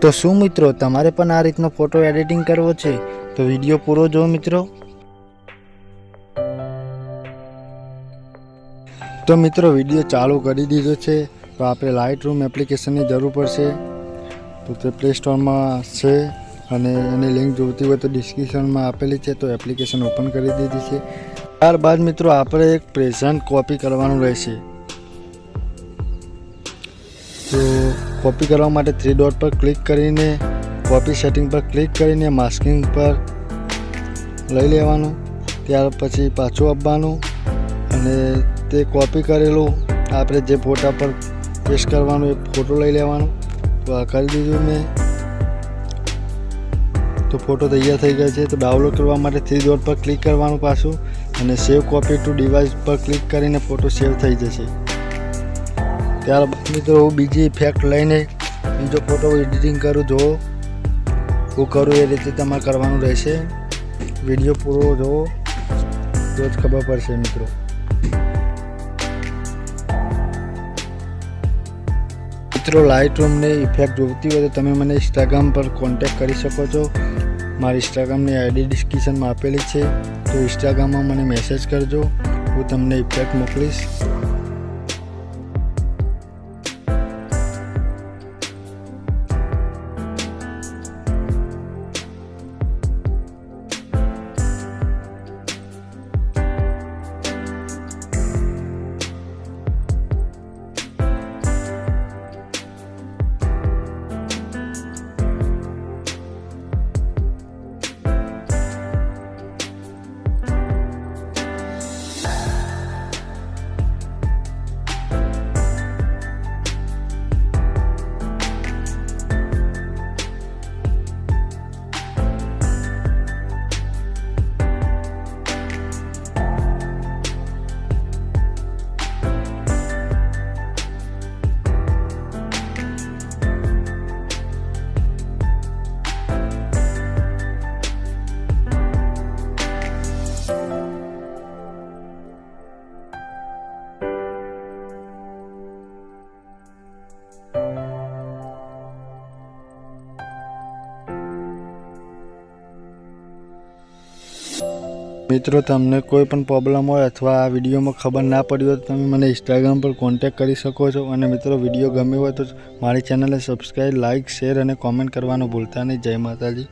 तो શું મિત્રો તમારે પણ આ રીતનો ફોટો એડિટિંગ કરવો છે તો વિડિયો પૂરો જો મિત્રો। તો મિત્રો વિડિયો ચાલુ કરી દીધો છે। તો આપણે લાઇટરૂમ એપ્લિકેશનની જરૂર પડશે। તો તે પ્લે સ્ટોરમાં છે અને એની લિંક જોઈતી હોય તો ડિસ્ક્રિપ્શનમાં આપેલી છે। તો એપ્લિકેશન ઓપન કરી દીધી છે। ત્યારબાદ મિત્રો આપણે એક પ્રેઝન્ટ કોપી કરવાનું રહેશે। तो कॉपी करवा माटे 3 डॉट पर क्लिक करीने कॉपी सेटिंग पर क्लिक करीने मास्किंग पर लई लेवानुं। त्यार पछी पाछुं आपवानुं अने ते कॉपी करेलो आपणे जे फोटा पर पेस्ट करवानुं एक फोटो लई लेवानुं। तो आ करी दीधुं मैं। तो फोटो तैयार थई गयो छे। तो डाउनलॉड करवा माटे 3 डॉट पर क्लिक करवानुं पाछुं अने सेव कॉपी टू डिवाइस पर क्लिक करीने फोटो सेव थई जशे। त्यारबाद मित्रों हूँ बीजी इफेक्ट लईने बीजो फोटो एडिटिंग करूँ जो हूँ करूँ ए रीते तमारे करवानुं रहेशे। विडियो पूरो जो ज खबर पड़शे मित्रों। लाइटरूम ने इफेक्ट जोईती होय तो तमे मने इंस्टाग्राम पर कॉन्टेक्ट करी शको छो। मारी इंस्टाग्राम नी आईडी डिस्क्रिप्शन में आपेली छे। तो इंस्टाग्राम में मने मैसेज करजो हूँ तमने इफेक्ट मोकलीश। मित्रों तमने कोई पण प्रॉब्लम हो अथवा आ विडियो में खबर ना पड़ी हो तो तमे मने इंस्टाग्राम पर कॉन्टेक्ट करी शको छो। अने मित्रों विडियो गम्यो हो तो मारी चेनल ने सब्सक्राइब लाइक शेर अने कॉमेंट करवानुं भूलता नहीं। जय माताजी।